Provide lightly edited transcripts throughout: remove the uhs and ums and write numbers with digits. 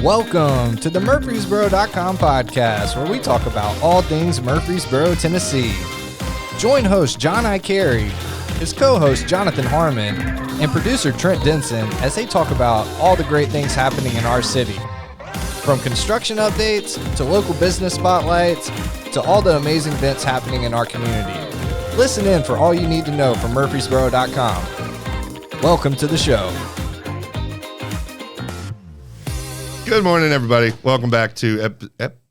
Welcome to the Murfreesboro.com podcast, where we talk about all things Murfreesboro, Tennessee. Join host John I. Carey, his co-host Jonathan Harmon, and producer Trent Denson as they talk about all the great things happening in our city. From construction updates to local business spotlights to all the amazing events happening in our community. Listen in for all you need to know from Murfreesboro.com. Welcome to the show. Good morning, everybody. Welcome back to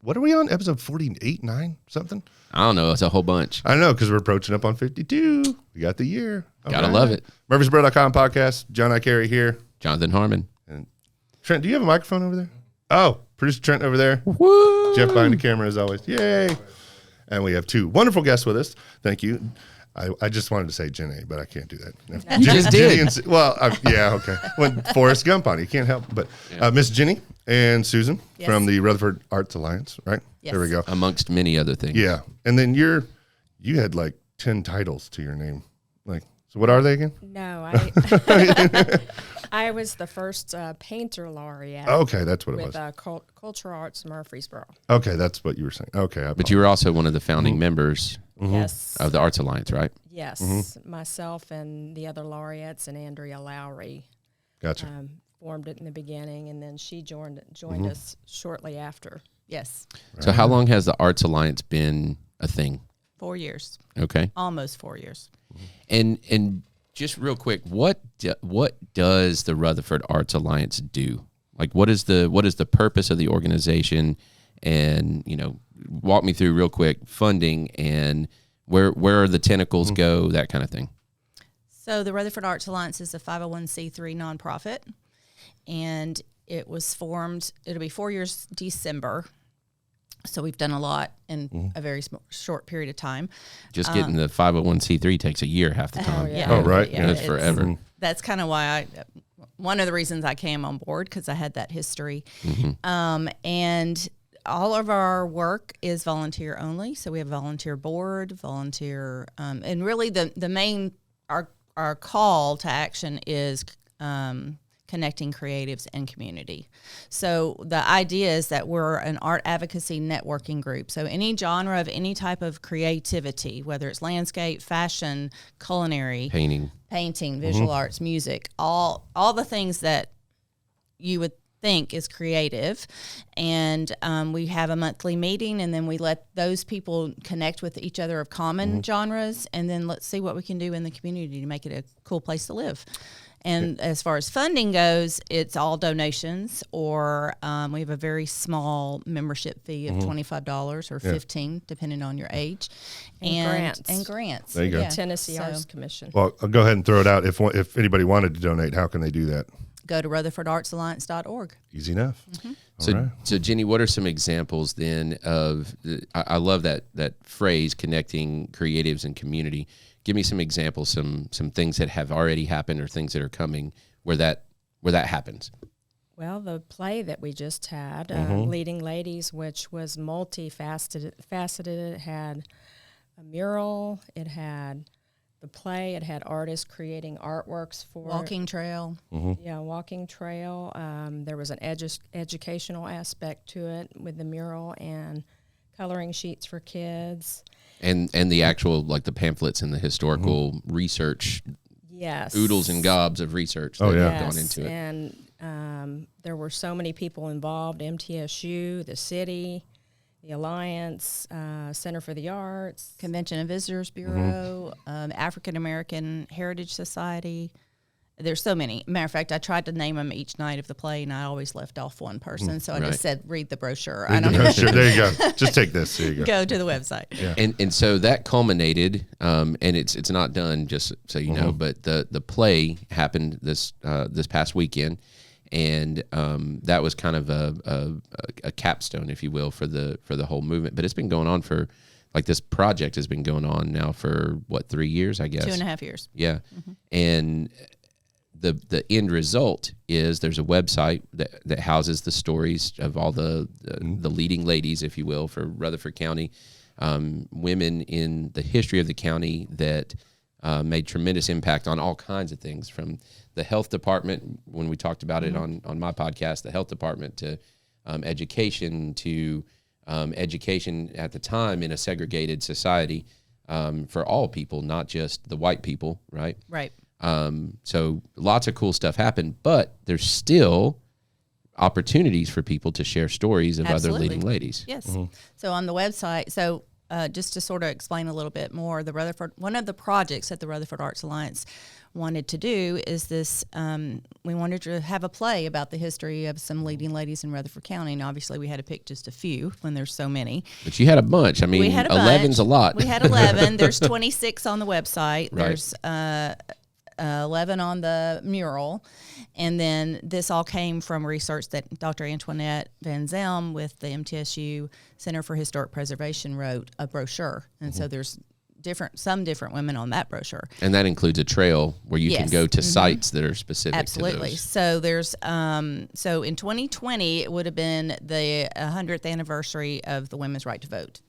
what are we on? Episode 48, 9, something? I don't know. It's a whole bunch. I know, because we're approaching up on 52. We got the year. Gotta love it. Murfreesboro.com podcast. John I. Carey here. Jonathan Harmon. And Trent, do you have a microphone over there? Oh, producer Trent over there. Woo! Jeff behind the camera as always. Yay. And we have two wonderful guests with us. Thank you. I just wanted to say Ginny, but I can't do that. No. You just did. Yeah, okay. Went Forrest Gump on you. Can't help. But Miss Ginny and Susan from the Rutherford Arts Alliance, right? Yes. There we go. Amongst many other things. Yeah. And then you had like 10 titles to your name. So what are they again? No, I was the first painter laureate. Okay, that's what it was. With Cultural Arts Murfreesboro. Okay, that's what you were saying. Okay. But you were also one of the founding members Yes. of the Arts Alliance, right? Yes. Myself and the other laureates and Andrea Lowry Gotcha. formed it in the beginning, and then she joined us shortly after. Yes. So how long has the Arts Alliance been a thing? 4 years. Okay. Almost 4 years. And just real quick, what does the Rutherford Arts Alliance do? Like, what is the purpose of the organization? And, walk me through real quick funding and where the tentacles go, that kind of thing. So the Rutherford Arts Alliance is a 501c3 nonprofit, and it was formed, it'll be 4 years December. So we've done a lot in a very short period of time. Just getting the 501c3 takes a year half the time. Oh, right. Yeah, it's forever. That's kind of why one of the reasons I came on board, because I had that history. And all of our work is volunteer only. So we have a volunteer board, and really the main, our call to action is connecting creatives and community. So the idea is that we're an art advocacy networking group. So any genre of any type of creativity, whether it's landscape, fashion, culinary, painting, visual arts, music, all the things that you would think is creative. And we have a monthly meeting, and then we let those people connect with each other of common genres, and then let's see what we can do in the community to make it a cool place to live. And as far as funding goes, it's all donations, or we have a very small membership fee of $25 or $15, depending on your age, and grants. There you go. Yeah. Tennessee Arts Commission. Well, I'll go ahead and throw it out. If anybody wanted to donate, how can they do that? Go to RutherfordArtsAlliance.org. Easy enough. So Ginny, what are some examples then of? I love that phrase, connecting creatives and community. Give me some examples, some things that have already happened or things that are coming where that happens. Well, the play that we just had, Leading Ladies, which was multifaceted. It had a mural. It had the play. It had artists creating artworks for Walking trail. Yeah, walking trail. There was an educational aspect to it with the mural and coloring sheets for kids. And the actual, like the pamphlets and the historical research, oodles and gobs of research that have gone into it. And there were so many people involved, MTSU, the city, the Alliance, Center for the Arts. Convention and Visitors Bureau, African American Heritage Society. There's so many. Matter of fact, I tried to name them each night of the play, and I always left off one person. So I just said, read the brochure. There you go. Just take this. There you go. Go to the website. Yeah. And so that culminated, and it's not done, just so you know, but the play happened this past weekend, and that was kind of a capstone, if you will, for the whole movement. But it's been going on for, like, this project has been going on now for 3 years, I guess. 2.5 years. Yeah, and the end result is there's a website that houses the stories of all the leading ladies, if you will, for Rutherford County, women in the history of the county that made tremendous impact on all kinds of things, from the health department, when we talked about it on my podcast, the health department, to education to education at the time in a segregated society for all people, not just the white people, right? Right. So lots of cool stuff happened, but there's still opportunities for people to share stories of Absolutely. other leading ladies. Yes. So on the website, just to sort of explain a little bit more, one of the projects that the Rutherford Arts Alliance wanted to do is this. We wanted to have a play about the history of some leading ladies in Rutherford County, and obviously we had to pick just a few when there's so many. But you had a bunch. I mean, We had a 11's bunch. a lot. We had 11. There's 26 on the website. Right. There's 11 on the mural. And then this all came from research that Dr. Antoinette Van Zelm with the MTSU Center for Historic Preservation wrote a brochure. And so there's some different women on that brochure. And that includes a trail where you can Yes. go to sites that are specific Absolutely. to those. So there's so in 2020 it would have been the 100th anniversary of the women's right to vote.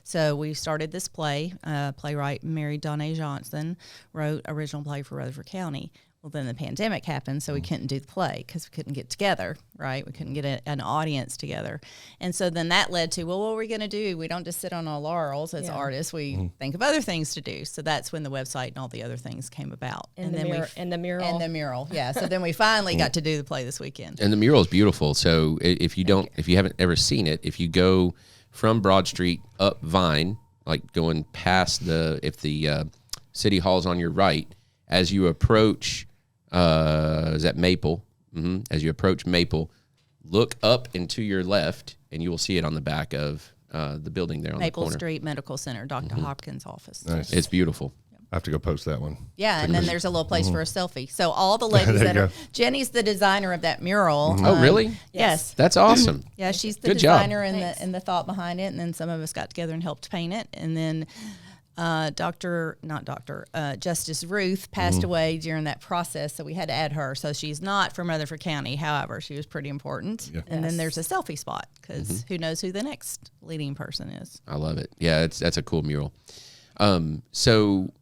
So we started this play. Playwright Mary Donnay Johnson wrote original play for Rutherford County. Well, then the pandemic happened, so we couldn't do the play because we couldn't get together, right? We couldn't get an audience together. And so then that led to, well, what are we going to do? We don't just sit on our laurels as artists. We think of other things to do. So that's when the website and all the other things came about. And the mural. And the mural, yeah. So then we finally got to do the play this weekend. And the mural is beautiful. So if you haven't ever seen it, if you go from Broad Street up Vine, like going past if the City Hall's on your right, as you approach, is that Maple? As you approach Maple, look up and to your left, and you will see it on the back of the building there on Maple the corner. Street Medical Center, Dr. Hopkins' office. Nice. It's beautiful. I have to go post that one. Yeah, and then there's a little place for a selfie. So all the ladies There you that go. Jenny's the designer of that mural. Oh, really? Yes. That's awesome. Yeah, she's the Good job. designer and the thought behind it, and then some of us got together and helped paint it, and then Justice Ruth passed away during that process, so we had to add her. So she's not from Rutherford County. However, she was pretty important. Yeah. And then there's a selfie spot because who knows who the next leading person is. I love it. Yeah, that's a cool mural. So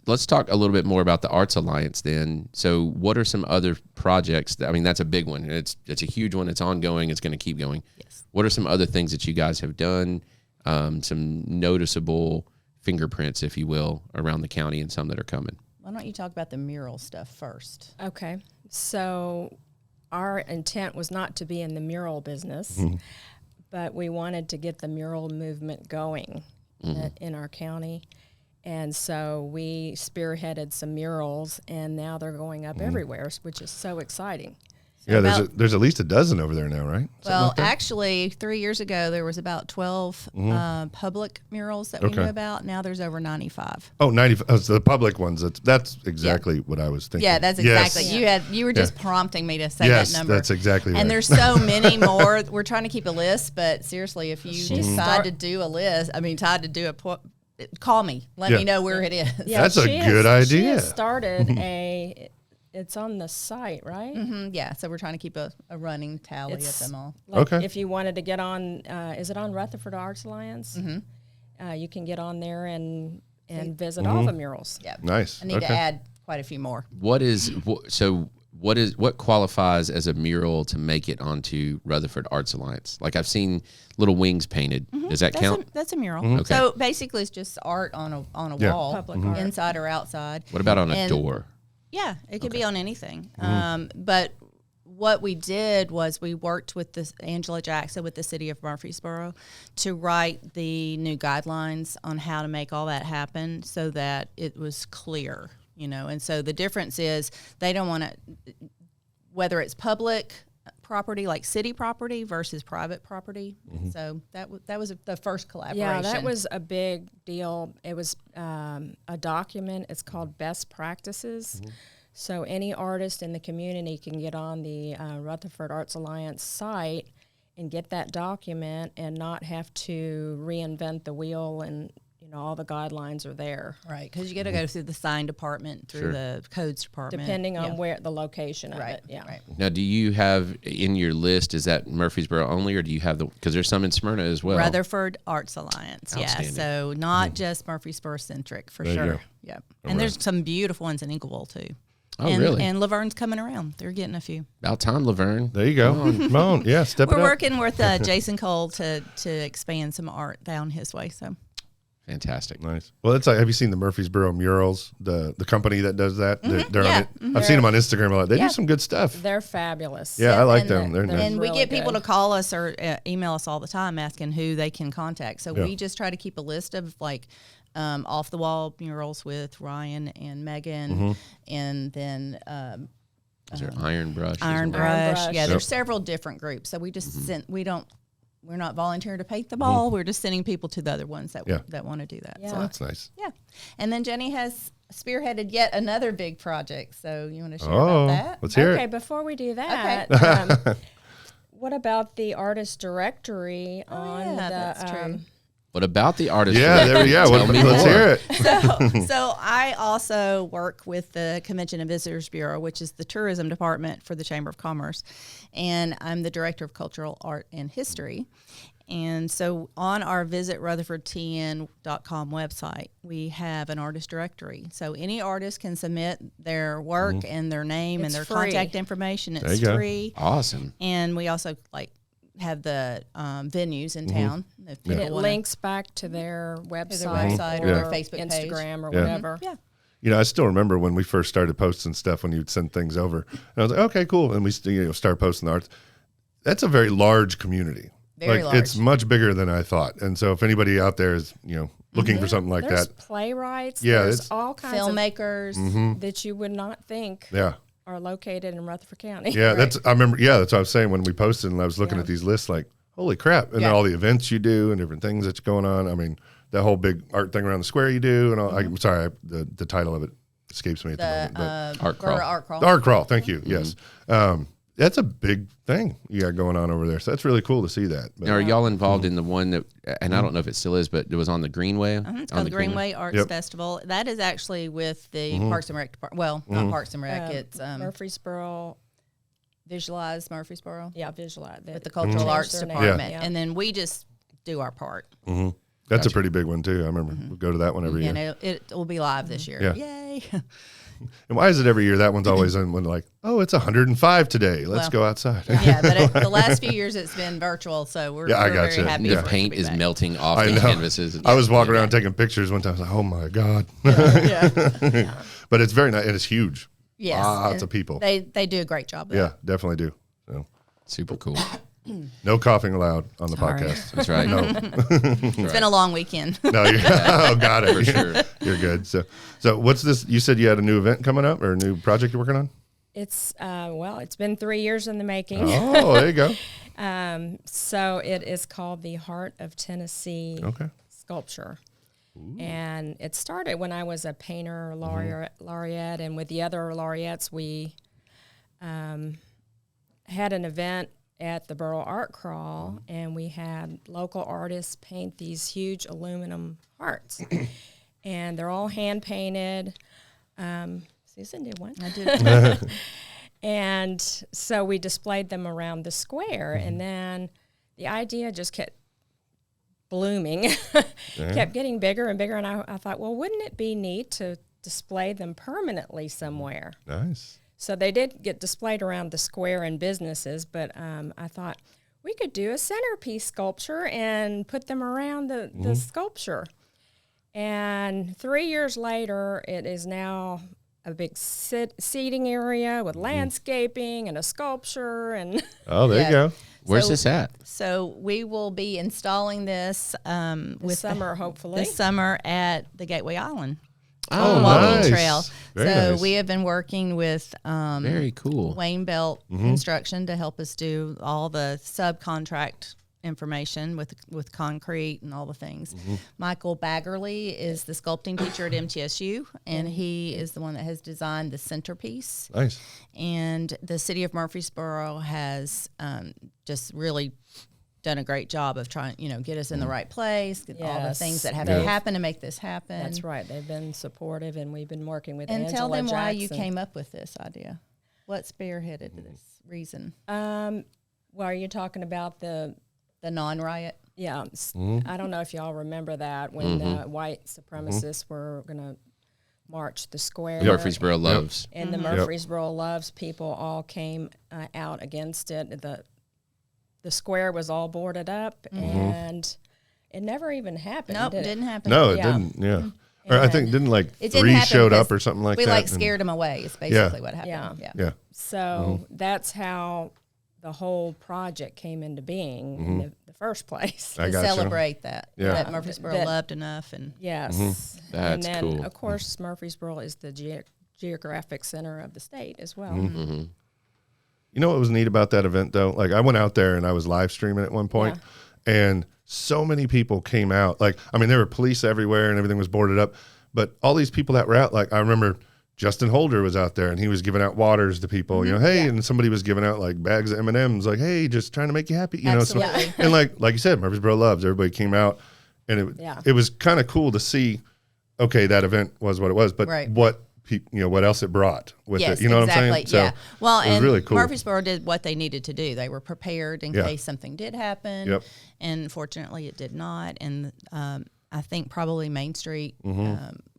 let's talk a little bit more about the Arts Alliance then. So what are some other projects? That's a big one. It's a huge one. It's ongoing. It's going to keep going. Yes. What are some other things that you guys have done? Some noticeable fingerprints, if you will, around the county and some that are coming. Why don't you talk about the mural stuff first? Okay. So our intent was not to be in the mural business, but we wanted to get the mural movement going in our county. And so we spearheaded some murals, and now they're going up everywhere, which is so exciting. Yeah, there's at least a dozen over there now, right? Well, actually, 3 years ago, there was about 12 public murals that we knew about. Now there's over 95. Oh, 95. Oh, so the public ones. That's exactly what I was thinking. Yeah, that's exactly. You were just prompting me to say that number. Yes, that's exactly right. And there's so many more. We're trying to keep a list, but seriously, if you decide to do a list, call me. Let me know where it is. Yeah, That's a good idea. She has started it's on the site, right? Yeah, so we're trying to keep a running tally of them all. Like Okay. if you wanted to get on, is it on Rutherford Arts Alliance? You can get on there and visit all the murals. Yeah. Nice. I need to add quite a few more. What qualifies as a mural to make it onto Rutherford Arts Alliance? Like I've seen little wings painted. Does that count? That's a mural. Okay. So basically, it's just art on a wall, Public art. inside or outside. What about on a And- door? Yeah, it could be on anything. But what we did was we worked with Angela Jackson with the city of Murfreesboro to write the new guidelines on how to make all that happen so that it was clear, And so the difference is they don't want to, whether it's public property like city property versus private property. So that was the first collaboration. Yeah, that was a big deal. It was a document. It's called Best Practices. So any artist in the community can get on the Rutherford Arts Alliance site and get that document and not have to reinvent the wheel, and all the guidelines are there. Right, because you got to go through the sign department, through the codes department. Depending on where the location of Right, it. Yeah. right. Now, do you have in your list, is that Murfreesboro only, or do you have because there's some in Smyrna as well? Rutherford Arts Alliance, yeah. Outstanding. So not just Murfreesboro centric, for There you sure. go. Yep. And there's some beautiful ones in Ingleville too. Oh, and, really? And Laverne's coming around. They're getting a few. About time, Laverne. There you go. Come on. Yeah, step it We're up. working with Jason Cole to expand some art down his way. So Fantastic. Nice. Well, it's like, have you seen the Murfreesboro Murals, the company that does that? They're Yeah. on it. I've seen them on Instagram a lot. They Yeah. do some good stuff. They're fabulous. Yeah, I like and them. They're nice. And we really get people good. to call us or email us all the time asking who they can contact. So Yeah. we just try to keep a list of like off the wall murals with Ryan and Megan, and then Is there Iron Brush? Iron as well? Brush. Brush. Yeah, Yep. there's several different groups. So we just send. We're not volunteering to paint the ball. We're just sending people to the other ones that Yeah. that want to do that. Yeah. So That's nice. yeah, and then Jenny has spearheaded yet another big project. So you want to share Oh, about that? let's hear Okay, it. before we do that, what about the artist directory on yeah, the? that's true. What about the artist? Yeah, there we go. Tell me Let's more. hear it. So I also work with the Convention and Visitors Bureau, which is the tourism department for the Chamber of Commerce, and I'm the director of cultural art and history. And so on our visit rutherfordtn.com website, we have an artist directory. So any artist can submit their work and their name and It's their free. contact information. There It's you go. free. Awesome. And we also have the venues in town. If people It wanna- links back to their website, website or or their Facebook page. Instagram or Yeah. whatever. Yeah. You know, I still remember when we first started posting stuff when you'd send things over. And I was like, okay, cool. And we start posting the art. That's a very large community. Very like it's large. much bigger than I thought. And so if anybody out there is, looking for something like There's that, playwrights. Yeah, there's it's- all kinds Filmmakers. that you would not think yeah. are located in Rutherford County. Yeah, that's I remember. Yeah, that's what I was saying when we posted, and I was looking Yeah. at these lists, like, holy crap! And Yeah. all the events you do, and different things that's going on. I mean, that whole big art thing around the square you do, and all. I'm sorry, the title of it escapes me at the moment. But Art crawl. Art crawl. the art crawl. Thank you. Yes, that's a big thing you got going on over there. So that's really cool to see that. But, Now, are y'all involved in the one that, and I don't know if it still is, but it was on the Greenway? It's called the Greenway Arts Yep. Festival. That is actually with the Parks and Rec Department. Well, not Parks and Rec. It's Murfreesboro. Visualize Murfreesboro Yeah, visualize with the Cultural Changed Arts their name. Department. Yeah. And then we just do our part. that's a pretty big one too. I remember we go to that one every year. And it will be live this year. Yeah. Yay. And why is it every year that one's always in when like, oh, it's 105 today. Let's Well, go outside. Yeah, but the last few years it's been virtual, so we're, Yeah, I we're gotcha. very happy. Yeah. The for it to paint be is back. melting off I the know. canvases. I was walking around taking pictures one time. I was like, oh my God. But it's very nice and it's huge. Yes. Lots of people. They do a great job. Of Yeah, definitely do. So, Super cool. no coughing allowed on the Sorry. podcast. That's right. No, It's been a long weekend. no, oh, got it. For sure. You're good. So what's this? You said you had a new event coming up or a new project you're working on? It's it's been 3 years in the making. Oh, there you go. So it is called the Heart of Tennessee Okay. Sculpture. And it started when I was a painter laureate, and with the other laureates, we had an event at the Borough Art Crawl, and we had local artists paint these huge aluminum hearts. And they're all hand painted. Susan did one. I did. And so we displayed them around the square, and then the idea just kept blooming, kept getting bigger and bigger. And I thought, well, wouldn't it be neat to display them permanently somewhere? Nice. So they did get displayed around the square in businesses, but I thought we could do a centerpiece sculpture and put them around the sculpture. And 3 years later, it is now a big seating area with landscaping and a sculpture. And Oh, there Yeah. you go. Where's So- this at? So we will be installing this this summer, hopefully. this summer at the Gateway Island. Oh, walking nice. trail. Very so nice. we have been working with Very cool. Wayne Belt Construction to help us do all the subcontract information with concrete and all the things. Michael Baggerly is the sculpting teacher at MTSU, and he is the one that has designed the centerpiece. Nice. And the city of Murfreesboro has just really done a great job of trying, get us in the right place, get all the Yes. things that have Yeah. to happen to make this happen. That's right. They've been supportive, and we've been working with And Angela tell them why you Jackson. came up with this idea. What spearheaded this reason? Well, are you talking about the non-riot? I don't know if y'all remember that when white supremacists were going to marched the square. Murfreesboro loves. And the Murfreesboro loves people all came out against it. The square was all boarded up, and it never even happened. Nope, did it? didn't happen. No, it didn't. Yeah. Or I think didn't like It didn't 3 happen showed up because or something like we that. like scared them away. Is basically what happened. Yeah. So that's how the whole project came into being in the first place. I To gotcha. celebrate that. Yeah. That Murfreesboro loved enough. And Yes. That's and then, cool. of course, Murfreesboro is the geographic center of the state as well. You know what was neat about that event though? Like I went out there and I was live streaming at one point, and so many people came out. Like, I mean, there were police everywhere and everything was boarded up, but all these people that were out, like I remember Justin Holder was out there and he was giving out waters to people, you know, hey, and somebody was giving out like bags of M&Ms, like, hey, just trying to make you happy, you know. So, and like you said, Murfreesboro loves. Everybody came out, and it was kind of cool to see. Okay, that event was what it was, but what what else it brought with it, you know what I'm saying? So well, it was and really cool. Murfreesboro did what they needed to do. They were prepared in case something did happen, and fortunately it did not. And I think probably Main Street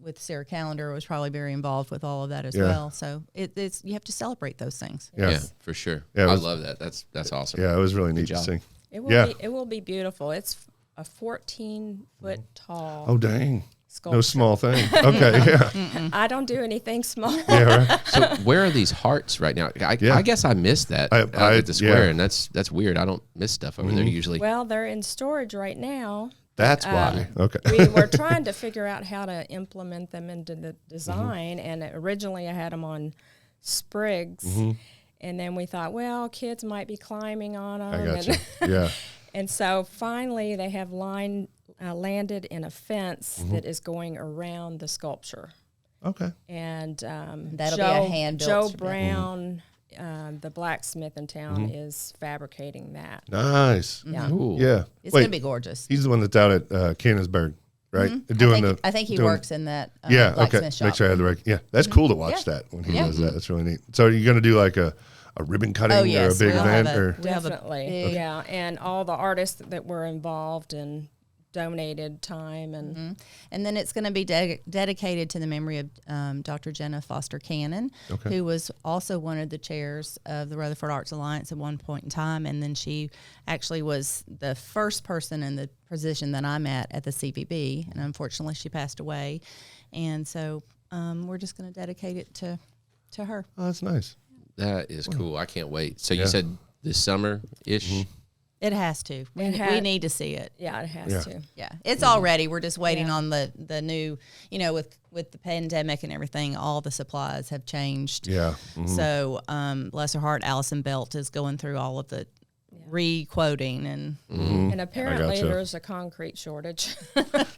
with Sarah Callender was probably very involved with all of that as well. So it's you have to celebrate those things. Yeah, for sure. Yeah, I love that. That's awesome. Yeah, it was really neat to see. It will be beautiful. It's a 14-foot tall. Oh dang. Sculpture. No small thing. Okay, yeah. I don't do anything small. Yeah, right. So where are these hearts right now? I guess I missed that at the square, and that's weird. I don't miss stuff over there usually. Well, they're in storage right now. That's why. Okay. We were trying to figure out how to implement them into the design, and originally I had them on sprigs, and then we thought, well, kids might be climbing on them. I gotcha. Yeah. And so finally they have landed in a fence that is going around the sculpture. Okay. And That'll be a hand-built Joe Brown, the blacksmith in town, is fabricating that. Nice. Yeah. Cool. Yeah. It's going to be gorgeous. He's the one that's out at Canonsburg, right? I think he works in that blacksmith shop. Make sure I have the right. Yeah, that's cool to watch that when he does that. That's really neat. So are you going to do like a ribbon cutting or a big event? Definitely. Yeah. And all the artists that were involved and donated time and then it's going to be dedicated to the memory of Dr. Jenna Foster Cannon, who was also one of the chairs of the Rutherford Arts Alliance at one point in time, and then she actually was the first person in the position that I'm at the CVB, and unfortunately she passed away, and so we're just going to dedicate it to her. Oh, that's nice. That is cool. I can't wait. So you said this summer-ish? It has to. We need to see it. Yeah, it has to. Yeah, it's all ready. We're just waiting on the new, with the pandemic and everything, all the supplies have changed. Yeah. So, bless her heart, Allison Belt is going through all of the re-quoting And apparently there's a concrete shortage.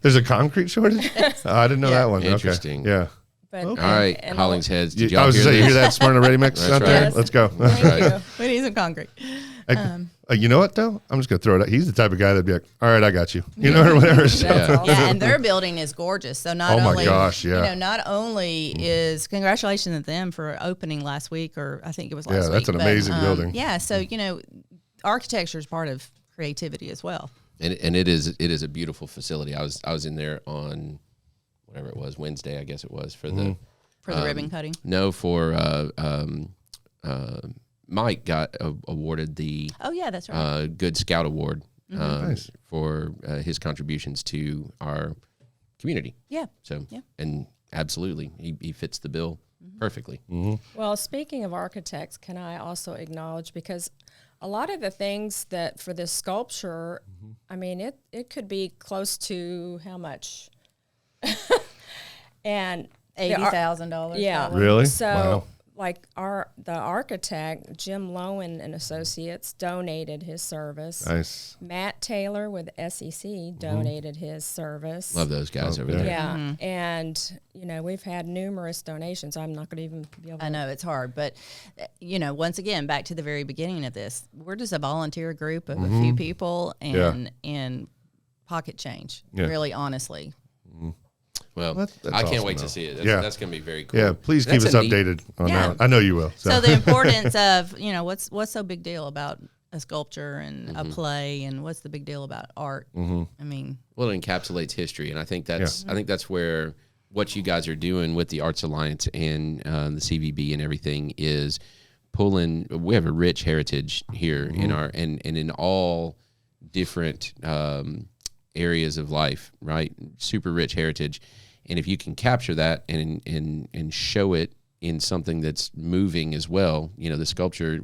There's a concrete shortage? I didn't know that one. Interesting. Okay. Yeah. But, All right, Hollingsheads. Did y'all I was hear going to say, you this? hear that Smyrna Ready Mix out there? Yes. Let's go. Right. we need some concrete. You know what, though? I'm just going to throw it out. He's the type of guy that'd be like, all right, I got you. You know, or whatever. So. That's awesome. Yeah, and their building is gorgeous. So not Oh, my only, gosh, yeah. not only is congratulations to them for opening last week, or I think it was last week. Yeah, that's an amazing building. Yeah, so architecture is part of creativity as well. And it is a beautiful facility. I was in there on whatever it was, Wednesday, I guess it was, for the Ribbon cutting. No, for Mike got awarded the that's right. Good Scout Award Nice. for his contributions to our community. Yeah. So and absolutely, he fits the bill perfectly. Well, speaking of architects, can I also acknowledge, because a lot of the things that for this sculpture, I mean, it could be close to how much? And $80,000. yeah. probably. Really? So, Wow. like the architect, Jim Lowen and Associates, donated his service. Nice. Matt Taylor with SEC donated his service. Love those guys over yeah. there. Yeah, and we've had numerous donations. I'm not going to even be able to. I know it's hard, but once again, back to the very beginning of this, we're just a volunteer group of a few people and pocket change. Yeah. Really, honestly. Well, That's I can't awesome, wait though. to see it. Yeah. That's going to be very cool. Yeah, please keep That's us a neat- updated on Yeah. that. I know you will. So the importance of what's so big deal about a sculpture and a play, and what's the big deal about art? I mean, Well, it encapsulates history, and I think that's where what you guys are doing with the Arts Alliance and the CVB and everything is pulling. We have a rich heritage here in our and in all different areas of life, right? Super rich heritage, and if you can capture that and show it in something that's moving as well, the sculpture,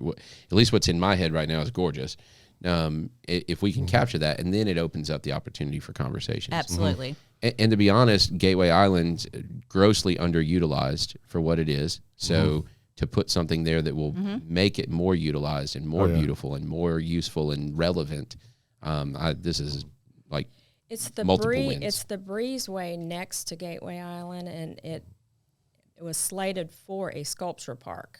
at least what's in my head right now, is gorgeous. If we can capture that, and then it opens up the opportunity for conversations. Absolutely. And to be honest, Gateway Island's grossly underutilized for what it is. So to put something there that will make it more utilized and more beautiful and more useful and relevant, this is like it's the multiple wins. It's the breezeway next to Gateway Island, and it was slated for a sculpture park.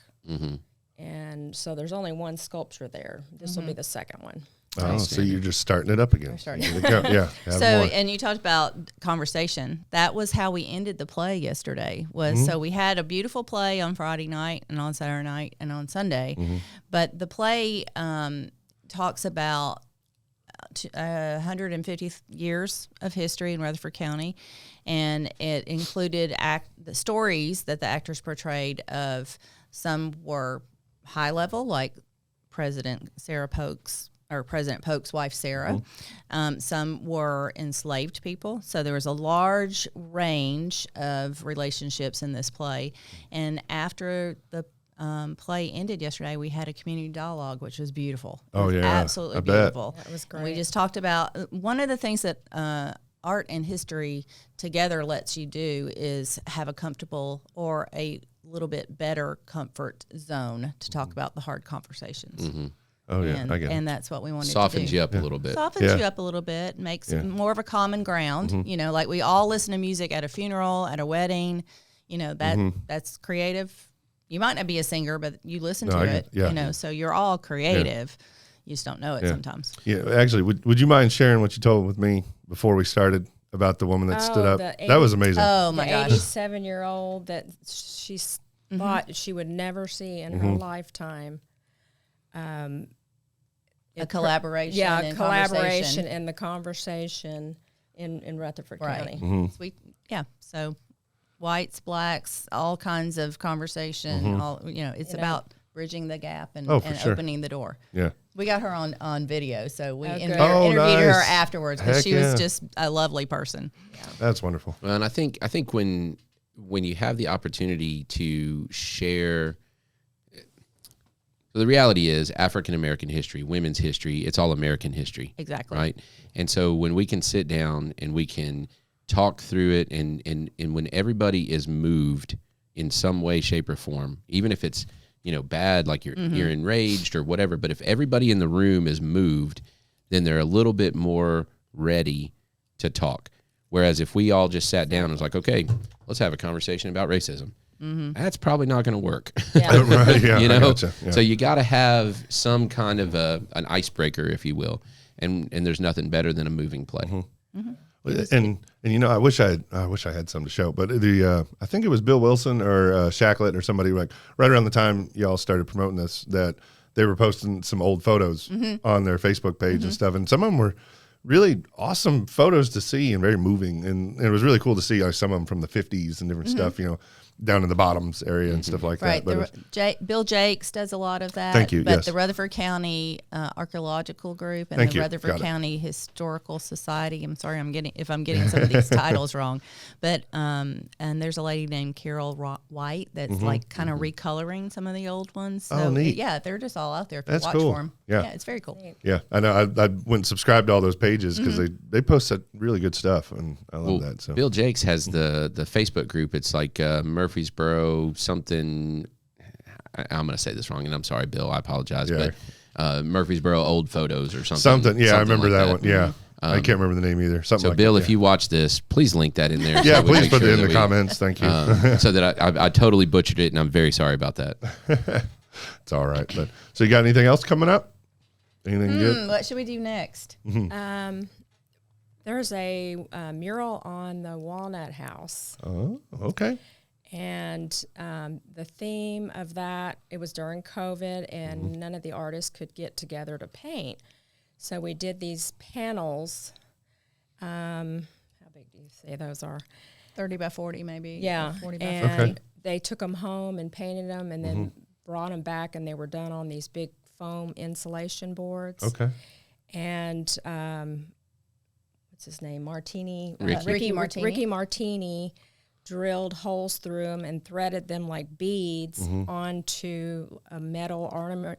And so there's only one sculpture there. This will be the second one. Oh, so you're just starting it up again. Yeah. So, and you talked about conversation. That was how we ended the play yesterday. So we had a beautiful play on Friday night and on Saturday night and on Sunday. But the play talks about 150 years of history in Rutherford County, and it included the stories that the actors portrayed of. Some were high level, like President Polk's wife, Sarah. Some were enslaved people. So there was a large range of relationships in this play. And after the play ended yesterday, we had a community dialogue, which was beautiful. Oh, yeah. Absolutely beautiful. That was great. We just talked about one of the things that art and history together lets you do is have a comfortable or a little bit better comfort zone to talk about the hard conversations. Oh, yeah, I get it. And that's what we wanted Softens to do. you up a little bit. Softens you up a little bit, makes more of a common ground. Like we all listen to music at a funeral, at a wedding. That's creative. You might not be a singer, but you listen to it. Yeah. So you're all creative. You just don't know it sometimes. Yeah, actually, would you mind sharing what you told with me before we started about the woman that stood up? That was amazing. Oh, my gosh. 87-year-old that she thought she would never see in her lifetime. A collaboration. Yeah, and collaboration and the conversation in Rutherford County. So whites, blacks, all kinds of conversation. It's about bridging the gap and opening the door. Yeah. We got her on video, so we interviewed nice. her afterwards because she was yeah. just a lovely person. That's wonderful. Well, and I think when you have the opportunity to share, so the reality is African American history, women's history, it's all American history. Exactly. Right. And so when we can sit down and we can talk through it, and when everybody is moved in some way, shape, or form, even if it's bad, like you're enraged or whatever. But if everybody in the room is moved, then they're a little bit more ready to talk. Whereas if we all just sat down and was like, okay, let's have a conversation about racism, that's probably not going to work. Yeah. Right, yeah, I gotcha. Yeah. So you got to have some kind of an icebreaker, if you will. And there's nothing better than a moving play. And I wish I had some to show, but I think it was Bill Wilson or Shacklet or somebody right around the time y'all started promoting this, that they were posting some old photos on their Facebook page and stuff, and some of them were really awesome photos to see and very moving, and it was really cool to see some of them from the 50s and different stuff, down in the bottoms area and stuff like that. But Bill Jakes does a lot of that. Thank you. But yes. the Rutherford County Archaeological Group and the Rutherford County Historical Society. I'm sorry, if I'm getting some of these titles wrong, but and there's a lady named Carol White that's like kind of recoloring some of the old ones. So neat. They're just all out there to That's watch cool. for them. Yeah. It's very cool. Yeah, I know. I went and subscribed to all those pages because they post that really good stuff, and I love that. So Bill Jakes has the Facebook group. It's like Murfreesboro something. I'm going to say this wrong, and I'm sorry, Bill. I apologize, but Murfreesboro old photos or something. Yeah, I remember like that one. Yeah, I can't remember the name either. Something. So, like Bill, that, if you watch this, please link that in there. Yeah, so we please make put sure it in that the comments. Thank you. So that I totally butchered it, and I'm very sorry about that. It's all right. But so, you got anything else coming up? Anything good? What should we do next? There's a mural on the Walnut house. Oh, okay. And the theme of that, it was during COVID, and none of the artists could get together to paint. So we did these panels. How big do you say those are? 30 by 40 maybe. Yeah, 40 by and 40. they took them home and painted them, and then brought them back, and they were done on these big foam insulation boards. Okay. And what's his name? Martini. Ricky Martini. Ricky Martini drilled holes through them and threaded them like beads onto a metal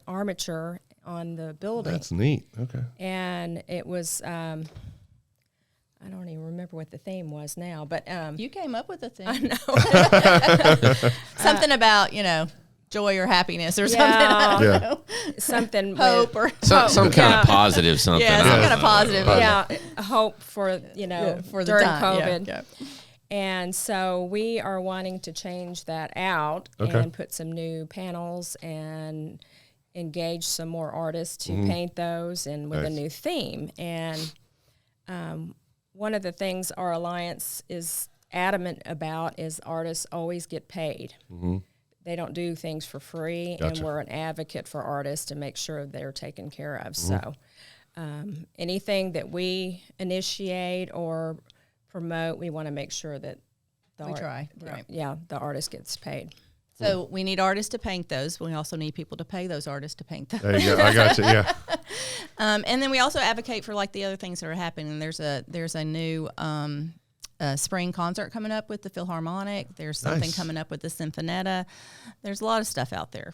armature on the building. That's neat. Okay. And it was, I don't even remember what the theme was now, but You came up with a thing. I know. Something about, joy or happiness or something. Yeah. I don't Yeah. know. Something Hope with, or Some kind of positive something. yeah, some kind of positive. yeah, hope for For the during time. COVID. Yeah. And so we are wanting to change that out Okay. and put some new panels and engage some more artists to paint those and with a Nice. new theme. And one of the things our alliance is adamant about is artists always get paid. They don't do things for free, Gotcha. and we're an advocate for artists to make sure they're taken care of. So anything that we initiate or promote, we want to make sure that We try, right. the artist gets paid. So we need artists to paint those. We also need people to pay those artists to paint those. There you go. I got you. Yeah. And then we also advocate for like the other things that are happening. There's a new spring concert coming up with the Philharmonic. There's something Nice. coming up with the Sinfonetta. There's a lot of stuff out there.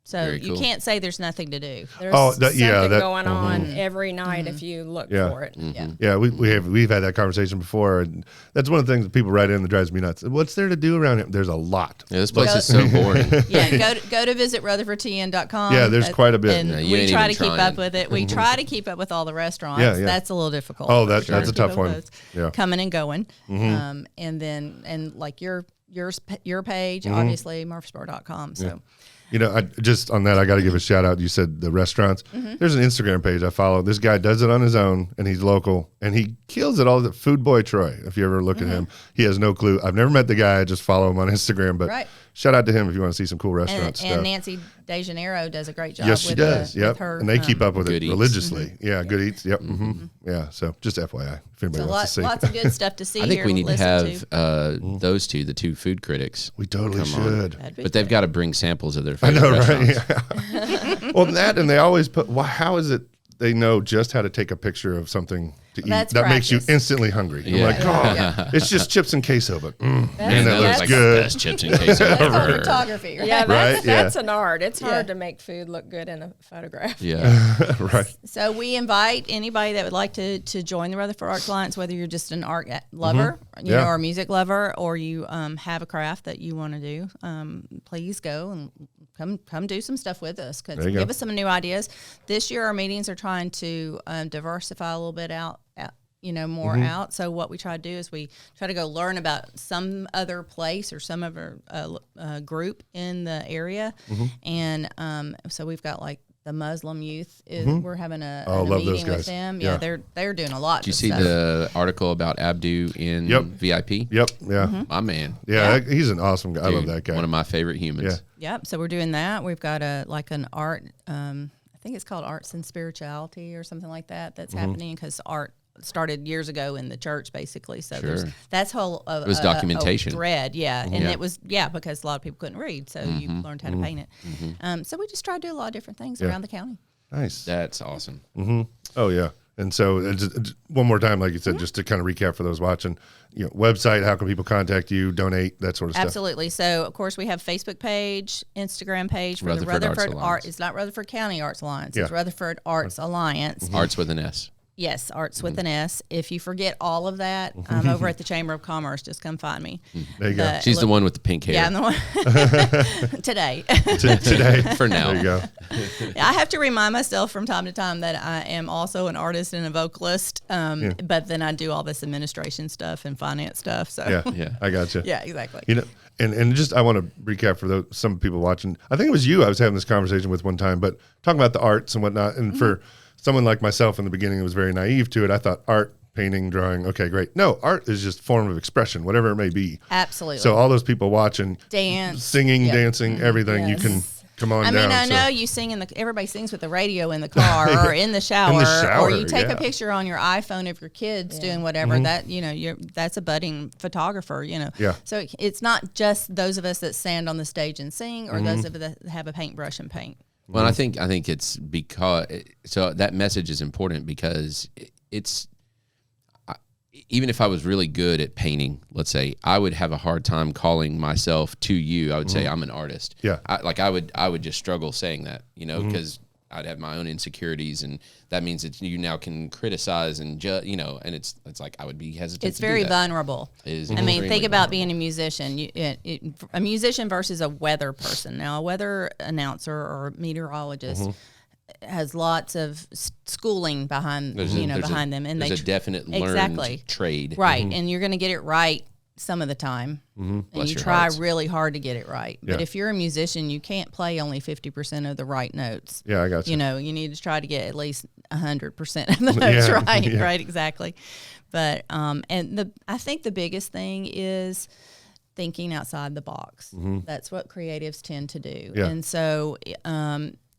So Very you cool. can't say there's nothing to do. There's that- something yeah, that- going on every night if you look Yeah. for it. Yeah. Yeah, we've had that conversation before, and that's one of the things that people write in that drives me nuts. What's there to do around here? There's a lot. Yeah, this place is so boring. Yeah, go to visit rutherfordtn.com. Yeah, there's quite a bit. And Yeah, you we ain't try to even keep trying. up with it. We try to keep up with all the restaurants. Yeah, yeah. That's a little difficult. Oh, for that's a Keep tough up one. with those Yeah. coming and going. And then like your page, obviously Murfreesboro.com. So I just on that, I got to give a shout out. You said the restaurants. There's an Instagram page I follow. This guy does it on his own, and he's local, and he kills it all. The Food Boy Troy. If you ever look at him, he has no clue. I've never met the guy. I just follow him on Instagram. But Right. shout out to him if you want to see some cool restaurant and stuff. Nancy De Janeiro does a great job. Yes, she with does. with Yep. her, And they keep up with it Good Eats. religiously. Yeah, Good Eats. Yep. Yeah. So just FYI, if anybody So wants to see. lots of good stuff to see. I think here we and need to listen have those two, the two food critics. We totally Come on. should. That'd be But they've good. got to bring samples of their I favorite know, restaurants. right? Yeah. Well, that, and they always put. Well, how is it they know just how to take a picture of something to eat That's that makes you practice. instantly hungry? Yeah. I'm like, oh, it's just chips and queso, but man, And that looks like good. the best chips and queso That's called ever. photography, right? Yeah, Right, that's yeah. an art. It's hard Yeah. to make food look good in a photograph. Yeah. Right. So we invite anybody that would like to join the Rutherford Arts Alliance, whether you're just an art lover, Yeah. or a music lover, or you have a craft that you want to do. Please go and come do some stuff with us. There you Give go. us some new ideas. This year, our meetings are trying to diversify a little bit out. More out. So what we try to do is we try to go learn about some other place or some other group in the area, and so we've got like the Muslim youth. We're having a Oh, love those meeting guys. with them. Yeah. Yeah, they're doing a lot. Did you of see stuff. the article about Abdu in Yep. VIP? Yep. Yeah. My man. Yeah. He's an awesome guy. I love Dude, that guy. One of my favorite humans. Yeah. Yep. So we're doing that. We've got an art. I think it's called Arts and Spirituality or something like that. That's happening because art started years ago in the church, basically. So Sure. that's whole. It was documentation. Thread, yeah, and Yeah. it was because a lot of people couldn't read, so you learned how to paint it. So we just try to do a lot of different things around the county. Nice. That's awesome. Oh yeah. And so it's one more time, like you said, just to kind of recap for those watching, website, how can people contact you, donate, that sort of stuff? Absolutely. So, of course, we have Facebook page, Instagram page for Rutherford the Arts Rutherford Alliance. It's not Rutherford County Arts Alliance. Yeah. It's Rutherford Arts Alliance. Arts with an S. Yes, Arts with an S. If you forget all of that, I'm over at the Chamber of Commerce. Just come find me. There you go. She's the one with the pink hair. Yeah, I'm the one today. Today. For now. There you go. I have to remind myself from time to time that I am also an artist and a vocalist, but then I do all this administration stuff and finance stuff. So Yeah. Yeah. I got you. yeah, exactly. And just I want to recap for some people watching. I think it was you I was having this conversation with one time, but talking about the arts and whatnot. And for someone like myself in the beginning who was very naive to it, I thought art, painting, drawing, okay, great. No, art is just form of expression, whatever it may be. Absolutely. So all those people watching, Dance. singing, Yep. dancing, everything, you can Yes. come on I down. mean, I know you sing everybody sings with the radio in the car or in the shower, or you take a picture on your iPhone of your kids doing whatever. That that's a budding photographer. Yeah. So it's not just those of us that stand on the stage and sing, or those of us that have a paintbrush and paint. Well, I think it's because that message is important because it's. Even if I was really good at painting, let's say, I would have a hard time calling myself to you. I would say I'm an artist. Yeah. I would just struggle saying that, because I'd have my own insecurities, and that means that you now can criticize and and it's like I would be hesitant. It's very vulnerable. I mean, think about being a musician. A musician versus a weather person. Now, a weather announcer or meteorologist has lots of schooling behind behind them, and there's a definite learned trade, right? And you're going to get it right some of the time, and you try really hard to get it right. But if you're a musician, you can't play only 50% of the right notes. Yeah, I got you. You need to try to get at least 100% of the notes right. Yeah. Right, exactly. But I think the biggest thing is thinking outside the box. That's what creatives tend to do, and so.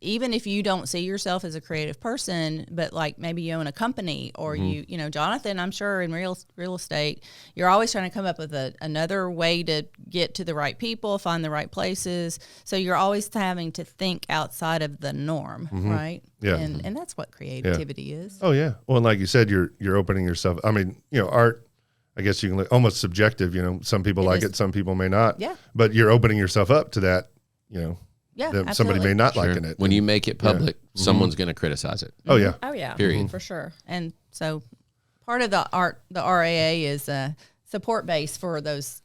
Even if you don't see yourself as a creative person, but like maybe you own a company or Jonathan, I'm sure in real estate, you're always trying to come up with another way to get to the right people, find the right places. So you're always having to think outside of the norm, right? Yeah. And that's what creativity is. Oh yeah. Well, and like you said, you're opening yourself. I mean, art, I guess you can look almost subjective, some people like it, some people may not. Yeah. But you're opening yourself up to that, Yeah, that somebody may not like it. When you make it public, someone's going to criticize it. Oh yeah. Oh yeah. Period. For sure. And so part of the RAA is a support base for those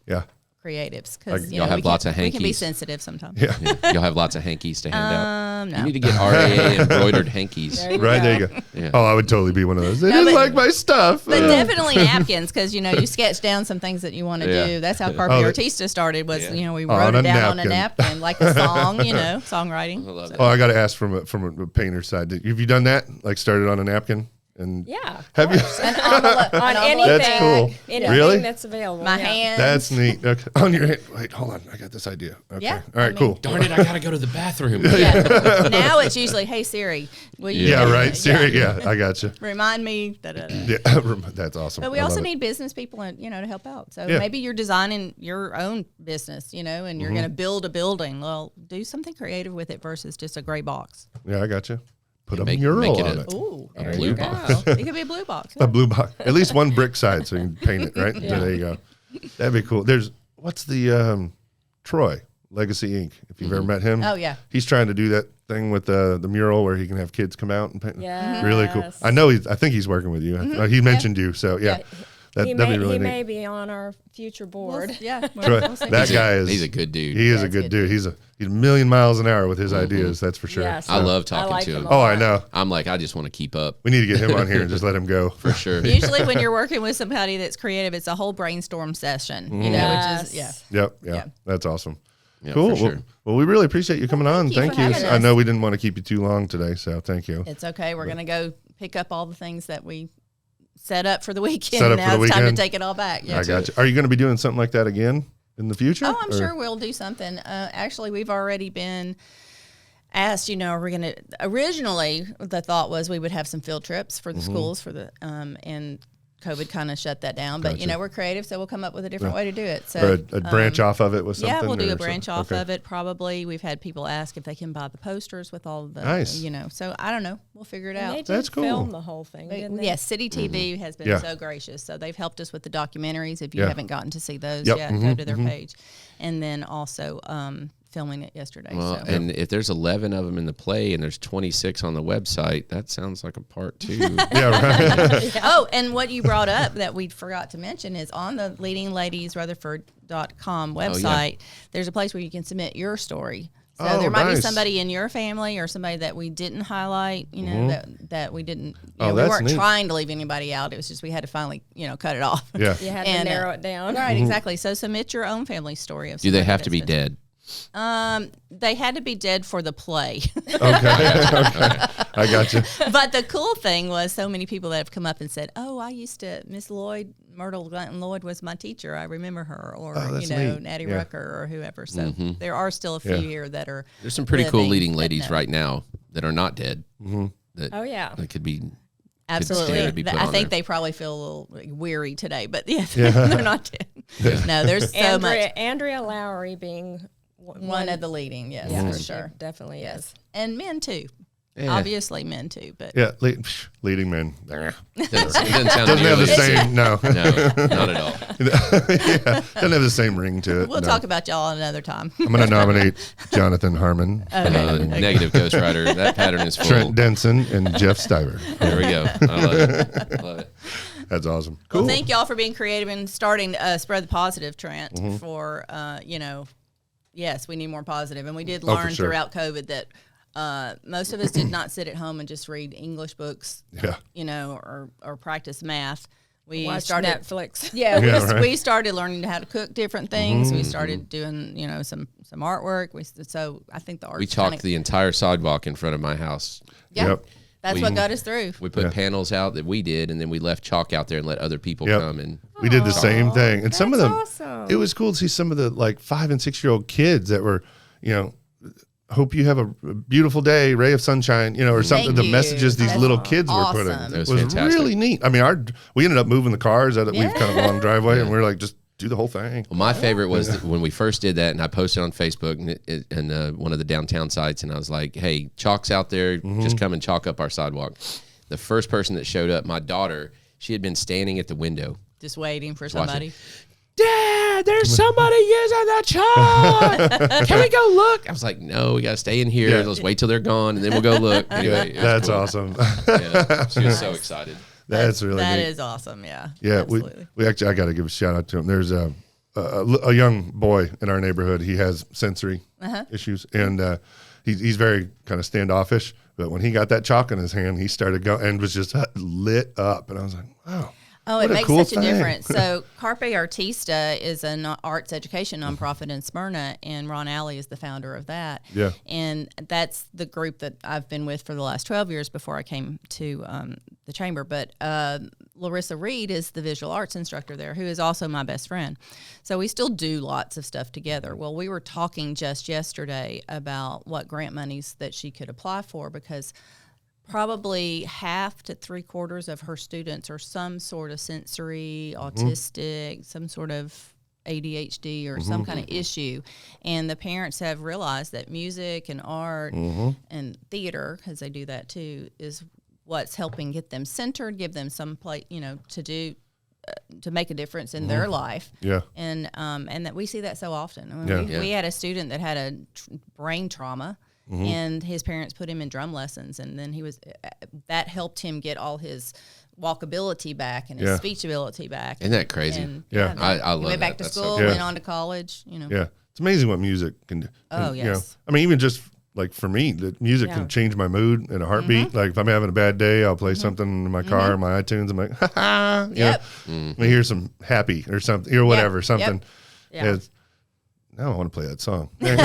creatives, because y'all have lots of we can be hankies. sensitive sometimes. Yeah. You'll have lots of hankies to hand out. No. You need to get RAA embroidered hankies. There you go. Yeah. Oh, I would totally be one of those. They No, didn't but- like my stuff. But definitely napkins, because you sketch down some things that you want to do. That's how Carpe Artista started. Was we wrote it down on a napkin like a song, songwriting. I love that. Oh, I got to ask from a painter's side. Have you done that? Like started on a napkin? And Yeah. have you? On anything. That's cool. Anything Really? that's available. My yeah. hands. That's neat. Okay. On your hand. Wait, hold on. I got this idea. Okay. Yeah, All right, cool. Darn it, I got to go to the bathroom. Yeah. Now it's usually, hey Siri, will you? Yeah, right. Siri. Yeah, I got you. Remind me. Da-da-da. Yeah, that's awesome. But we I also love it. need business people, and to help out. So Yeah. maybe you're designing your own business, and you're going to build a building. Well, do something creative with it versus just a gray box. Yeah, I got you. Put a Make mural it on a- it. Ooh, A blue box. it could be a blue box. A blue box. At least one brick side so you can paint it, right? Yeah. There you go. That'd be cool. What's the Troy, Legacy Inc., if you've ever met him. Oh, yeah. He's trying to do that thing with the mural where he can have kids come out and paint. Yes. Really cool. I think he's working with you. He mentioned you, so yeah. That'd be really he neat. may be on our future board. Yeah. Troy, that guy is. He's a good dude. He is a good dude. He's a million miles an hour with his ideas. That's for sure. Yes. I love talking like to him him. a Oh, lot. I know. I'm like, I just want to keep up. We need to get him on here and just let him go. For sure. Usually when you're working with somebody that's creative, it's a whole brainstorm session, which is, Yep. Yeah. Yeah. That's awesome. Yeah, Cool. for sure. Well, we really appreciate you coming on. thank you Thank for you. having I us. know we didn't want to keep you too long today, so thank you. It's okay. We're going to go pick up all the things that we set up for the weekend. Set up Now for the it's time to weekend. take it all back. Yeah. I got you. Are you going to be doing something like that again in the future? Oh, I'm or- sure we'll do something. Actually, we've already been asked, are we going to, originally the thought was we would have some field trips for the schools and COVID kind of shut that down. But, Gotcha. we're creative, so we'll come up with a different way to do it. So Or a branch off of it with something? yeah, we'll do or a branch something? off Okay. of it probably. We've had people ask if they can buy the posters with all the, Nice. So I don't know. We'll figure it And out. they did That's cool. film the whole thing, didn't they? Yes, City TV has been Yeah. so gracious. So they've helped us with the documentaries. If you Yeah. haven't gotten to see those Yep. yet, go to their page. And then also filming it yesterday. Well, so. and if there's 11 of them in the play and there's 26 on the website, that sounds like a part 2. Yeah, right. Oh, and what you brought up that we forgot to mention is on the Leading Ladies Rutherford.com website, there's a place where you can submit your story. So Oh, there might be nice. somebody in your family or somebody that we didn't highlight, that we didn't, Oh, we that's weren't neat. trying to leave anybody out. It was just we had to finally, cut it off. Yeah. You had And, to narrow it down. Right, exactly. So submit your own family story of Do they somebody have to be that's been- dead? They had to be dead for the play. Okay. I got you. But the cool thing was so many people that have come up and said, "Oh, I used to Miss Lloyd, Myrtle Glanton Lloyd was my teacher. I remember her." Or that's neat. Natty Rucker or whoever. So there are still a few here that are. There's some pretty cool leading ladies right now that are not dead. That, that could be. Absolutely. I think they probably feel a little weary today, but they're not dead. No, there's so much. Andrea Lowry being one of the leading, for sure. Definitely is. And men too. Yeah. Obviously men too, but leading men. Doesn't have the same. No, not at all. Doesn't have the same ring to it. We'll talk about y'all another time. I'm going to nominate Jonathan Harmon, negative ghostwriter. That pattern is full. Trent Denson, and Jeff Stiver. There we go. I love it. That's awesome. Cool. Well, thank y'all for being creative and starting to spread the positive, Trent. For yes, we need more positive, and we did learn throughout COVID that. Most of us did not sit at home and just read English books, or practice math. We started Netflix. We started learning how to cook different things. We started doing, some artwork. So I think the art. We chalked the entire sidewalk in front of my house. Yeah, yep. That's what got us through. We put panels out that we did, and then we left chalk out there and let other people come and. We did the same thing, and some of them. Awesome. It was cool to see some of the 5 and 6 year old kids that were, hope you have a beautiful day, ray of sunshine, or something. The messages these little kids were putting. It was really neat. I mean, we ended up moving the cars out of we've kind of a long driveway, and we were like, just do the whole thing. Well, my favorite was when we first did that, and I posted on Facebook and one of the downtown sites, and I was like, hey, chalk's out there, just come and chalk up our sidewalk. The first person that showed up, my daughter, she had been standing at the window. Just waiting for somebody. Dad, there's somebody using the chalk. Can we go look? I was like, no, we got to stay in here. Let's wait till they're gone, and then we'll go look. Anyway, that's cool. Awesome. She was so excited. That's really that neat. Is awesome. Yeah. Yeah. We actually, I got to give a shout out to him. There's a young boy in our neighborhood. He has sensory issues, and he's very kind of standoffish. But when he got that chalk in his hand, he started going and was just lit up. And I was like, wow. Oh, it makes such a difference. So Carpe Artista is an arts education nonprofit in Smyrna, and Ron Alley is the founder of that. Yeah. And that's the group that I've been with for the last 12 years before I came to the chamber. But Larissa Reed is the visual arts instructor there, who is also my best friend. So we still do lots of stuff together. Well, we were talking just yesterday about what grant monies that she could apply for, because probably half to 3/4 of her students are some sort of sensory, autistic, some sort of ADHD or some kind of issue. And the parents have realized that music and art and theater, because they do that too, is what's helping get them centered, give them some place, to do, to make a difference in their life. Yeah. And that we see that so often. I mean, we had a student that had a brain trauma. And his parents put him in drum lessons, and then that helped him get all his walkability back and his speech ability back. Isn't that crazy? And, I love that. Went back to school, went on to college. Yeah, it's amazing what music can do. Oh, yes. I mean, even just like for me, the music can change my mood in a heartbeat. Like if I'm having a bad day, I'll play something in my car, my iTunes. I'm like, ha ha. I hear some happy or something or whatever, something. Yeah. Now I want to play that song. I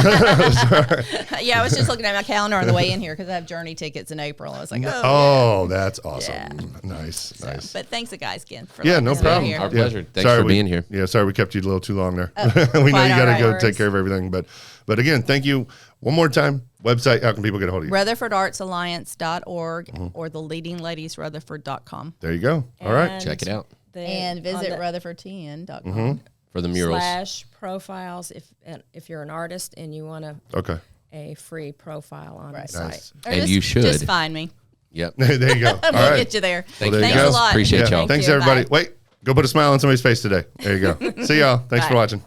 was just looking at my calendar on the way in here because I have Journey tickets in April. I was like, that's awesome. Yeah. Nice. But thanks, guys, again. For no problem. Our pleasure. Thanks for being here. Yeah, sorry we kept you a little too long there. We know you got to go take care of everything. But again, thank you one more time. Website, how can people get a hold of you? RutherfordArtsAlliance.org or theLeadingLadiesRutherford.com. There you go. All right. Check it out. And visit RutherfordTN.com. For the murals. /profiles if you're an artist and you want a free profile on the site. Nice. And you should. Just find me. Yep. There you go. We'll get you there. Thanks a lot. Appreciate y'all. Thanks, everybody. Bye. Wait, go put a smile on somebody's face today. There you go. See y'all. Thanks for watching.